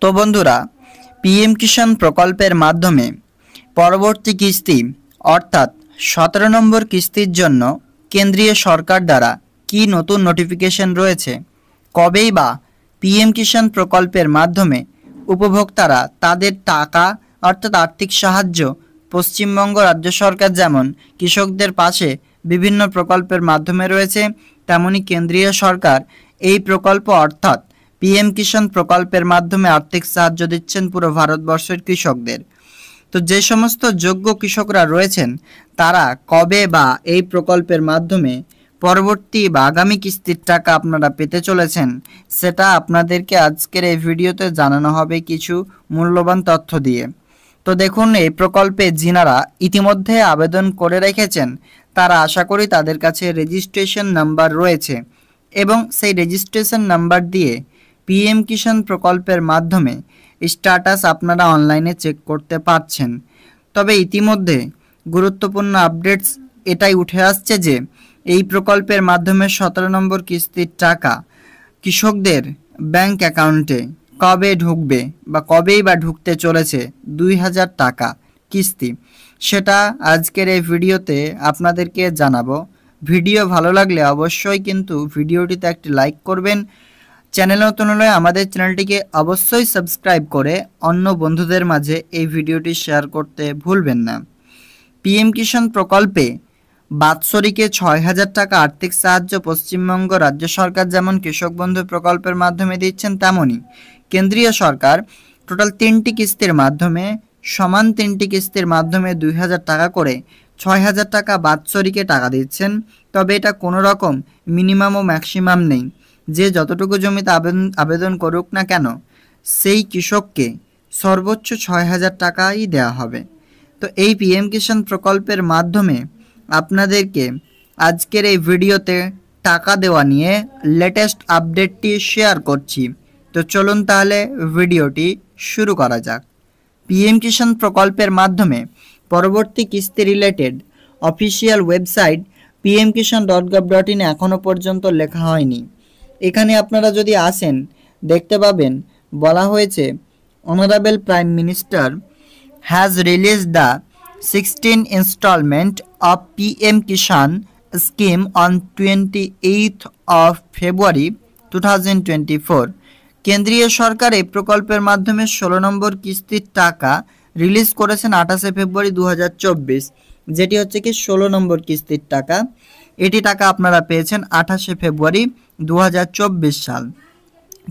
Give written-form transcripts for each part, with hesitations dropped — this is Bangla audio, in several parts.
তো বন্ধুরা, পিএম কিষাণ প্রকল্পের মাধ্যমে পরবর্তী কিস্তি অর্থাৎ 17 নম্বর কিস্তির জন্য কেন্দ্রীয় সরকার দ্বারা কি নতুন নোটিফিকেশন রয়েছে, কবেই বা পিএম কিষাণ প্রকল্পের মাধ্যমে উপভোক্তারা তাদের টাকা অর্থাৎ আর্থিক সাহায্য পশ্চিমবঙ্গ রাজ্য সরকার যেমন কৃষকদের পাশে বিভিন্ন প্রকল্পের মাধ্যমে রয়েছে, তেমনি কেন্দ্রীয় সরকার এই প্রকল্প অর্থাৎ পিএম কিষাণ প্রকল্পের মাধ্যমে আর্থিক সাহায্য দিচ্ছেন পুরো ভারতবর্ষের কৃষকদের। তো যে সমস্ত যোগ্য কৃষকরা রয়েছেন তারা কবে বা এই প্রকল্পের মাধ্যমে পরবর্তী বা আগামী কিস্তির টাকা আপনারা পেতে চলেছেন, সেটা আপনাদেরকে আজকের এই ভিডিওতে জানানো হবে কিছু মূল্যবান তথ্য দিয়ে। তো দেখুন, এই প্রকল্পে যিনারা ইতিমধ্যে আবেদন করে রেখেছেন তারা আশা করি তাদের কাছে রেজিস্ট্রেশন নাম্বার রয়েছে এবং সেই রেজিস্ট্রেশন নাম্বার দিয়ে পিএম কিষাণ প্রকল্পের মাধ্যমে স্ট্যাটাস আপনারা অনলাইনে চেক করতে পারছেন। তবে ইতিমধ্যে গুরুত্বপূর্ণ আপডেটস এটাই উঠে আসছে যে এই প্রকল্পের মাধ্যমে 17 নম্বর কিস্তির টাকা কৃষকদের ব্যাংক অ্যাকাউন্টে কবে ঢুকবে বা কবেই বা ঢুকতে চলেছে 2000 টাকা কিস্তি, সেটা আজকের এই ভিডিওতে আপনাদেরকে জানাবো। ভিডিও ভালো লাগলে অবশ্যই কিন্তু ভিডিওটিতে একটি লাইক করবেন। চ্যানেল নতুন হলে আমাদের চ্যানেলটিকে অবশ্যই সাবস্ক্রাইব করে অন্য বন্ধুদের মাঝে এই ভিডিওটি শেয়ার করতে ভুলবেন না। পিএম কিষাণ প্রকল্পে বাৎসরিকে 6000 টাকা আর্থিক সাহায্য পশ্চিমবঙ্গ রাজ্য সরকার যেমন কৃষক বন্ধু প্রকল্পের মাধ্যমে দিচ্ছেন, তেমনি কেন্দ্রীয় সরকার টোটাল 3টি কিস্তির মাধ্যমে সমান 3টি কিস্তির মাধ্যমে 2000 টাকা করে 6000 টাকা বাৎসরিকে টাকা দিচ্ছেন। তবে এটা কোনো রকম মিনিমাম ও ম্যাক্সিমাম নেই, যে যতটুকু জমিতে আবেদন করুক না কেন সেই কৃষককে সর্বোচ্চ 6000 টাকাই দেওয়া হবে। তো এই পিএম কিষাণ প্রকল্পের মাধ্যমে আপনাদেরকে আজকের এই ভিডিওতে টাকা দেওয়া নিয়ে লেটেস্ট আপডেটটি শেয়ার করছি। তো চলুন তাহলে ভিডিওটি শুরু করা যাক। পিএম কিষাণ প্রকল্পের মাধ্যমে পরবর্তী কিস্তি রিলেটেড অফিসিয়াল ওয়েবসাইট pmkishan.gov.in এখনও পর্যন্ত লেখা হয়নি। এখানে আপনারা যদি আসেন দেখতে পাবেন বলা হয়েছে honourable prime minister has release the 16 installment of PM Kishan scheme on 28th of February 2024। কেন্দ্রীয় সরকার এই প্রকল্পের মাধ্যমে 16 নম্বর কিস্তির টাকা রিলিজ করেছেন 28 ফেব্রুয়ারি 2024, যেটি হচ্ছে কি 16 নম্বর কিস্তির টাকা। এটি টাকা আপনারা পেয়েছেন 28 ফেব্রুয়ারি 2024 সাল।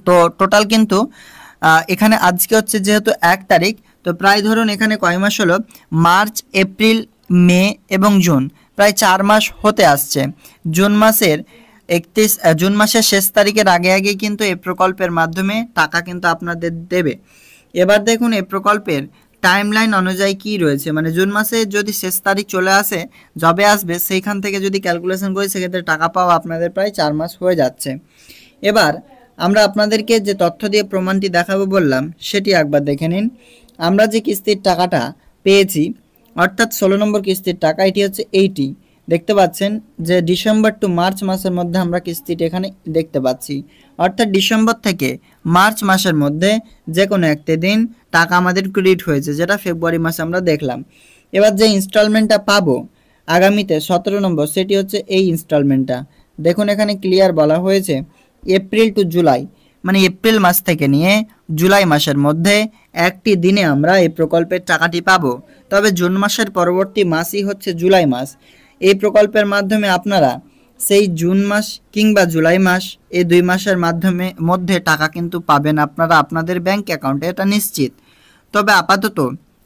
তো টোটাল কিন্তু এখানে আজকে হচ্ছে যেহেতু 1 তারিখ, তো প্রায় ধরুন এখানে কয় মাস হলো, মার্চ, এপ্রিল, মে এবং জুন, প্রায় 4 মাস হতে আসছে। জুন মাসের শেষ তারিখের আগে কিন্তু এই প্রকল্পের মাধ্যমে টাকা কিন্তু আপনাদের দেবে। এবার দেখুন এই প্রকল্পের টাইমলাইন অনুযায়ী কি রয়েছে, মানে জুন মাসে যদি শেষ তারিখ চলে আসে, যবে আসবে সেইখান থেকে যদি ক্যালকুলেশন করি সেক্ষেত্রে টাকা পাওয়া আপনাদের প্রায় 4 মাস হয়ে যাচ্ছে। এবার আমরা আপনাদেরকে যে তথ্য দিয়ে প্রমাণটি দেখাবো বললাম সেটি একবার দেখে নিন। আমরা যে কিস্তির টাকাটা পেয়েছি অর্থাৎ 16 নম্বর কিস্তির টাকা, এটি হচ্ছে এইটি দেখতে পাচ্ছেন যে ডিসেম্বর টু মার্চ মাসের মধ্যে আমরা কিস্তিটি এখানে দেখতে পাচ্ছি। অর্থাৎ ডিসেম্বর থেকে মার্চ মাসের মধ্যে যে কোনো একটি দিন টাকা আমাদের ক্রেডিট হয়েছে, যেটা ফেব্রুয়ারি মাসে আমরা দেখলাম। এবার যে ইনস্টলমেন্টটা পাবো আগামীতে 17 নম্বর, সেটি হচ্ছে এই ইনস্টলমেন্টটা। দেখুন এখানে ক্লিয়ার বলা হয়েছে এপ্রিল টু জুলাই, মানে এপ্রিল মাস থেকে নিয়ে জুলাই মাসের মধ্যে একটি দিনে আমরা এই প্রকল্পের টাকাটি পাবো। তবে জুন মাসের পরবর্তী মাসই হচ্ছে জুলাই মাস। এই প্রকল্পের মাধ্যমে আপনারা সেই জুন মাস কিংবা জুলাই মাস এই 2 মাসের মধ্যে টাকা কিন্তু পাবেন আপনারা আপনাদের ব্যাংক অ্যাকাউন্টে, এটা নিশ্চিত। তবে আপাতত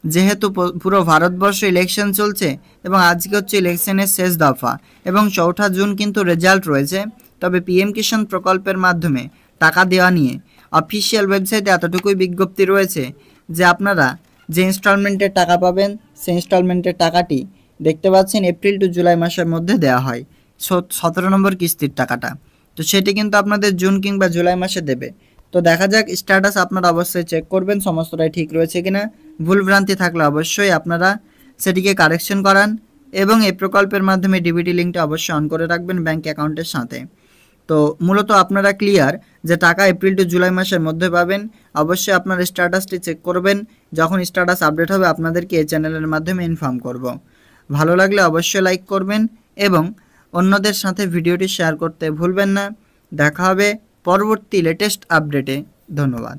যেহেতু পুরো ভারতবর্ষে ইলেকশন চলছে এবং আজকে হচ্ছে ইলেকশনের শেষ দফা এবং 4 জুন কিন্তু রেজাল্ট রয়েছে, তবে পিএম কিষাণ প্রকল্পের মাধ্যমে টাকা দেওয়া নিয়ে অফিসিয়াল ওয়েবসাইটে এতটুকুই বিজ্ঞপ্তি রয়েছে যে আপনারা যে ইনস্টলমেন্টের টাকা পাবেন সেই ইনস্টলমেন্টের টাকাটি দেখতে পাচ্ছেন এপ্রিল টু জুলাই মাসের মধ্যে দেওয়া হয় 17 নম্বর কিস্তির টাকাটা। তো সেটি কিন্তু আপনাদের জুন কিংবা জুলাই মাসে দেবে। তো দেখা যাক, স্ট্যাটাস আপনারা অবশ্যই চেক করবেন সমস্তটাই ঠিক রয়েছে কিনা। ভুলভ্রান্তি থাকলে অবশ্যই আপনারা সেটিকে কারেকশন করান এবং এই প্রকল্পের মাধ্যমে ডিবিটি লিঙ্কটা অবশ্যই অন করে রাখবেন ব্যাংক অ্যাকাউন্টের সাথে। তো মূলত আপনারা ক্লিয়ার যে টাকা এপ্রিল টু জুলাই মাসের মধ্যে পাবেন। অবশ্যই আপনার স্ট্যাটাসটি চেক করবেন, যখন স্ট্যাটাস আপডেট হবে আপনাদেরকে এই চ্যানেলের মাধ্যমে ইনফর্ম করব। ভালো লাগলে অবশ্যই লাইক করবেন এবং অন্যদের সাথে ভিডিওটি শেয়ার করতে ভুলবেন না। দেখা হবে পরবর্তী লেটেস্ট আপডেটে। ধন্যবাদ।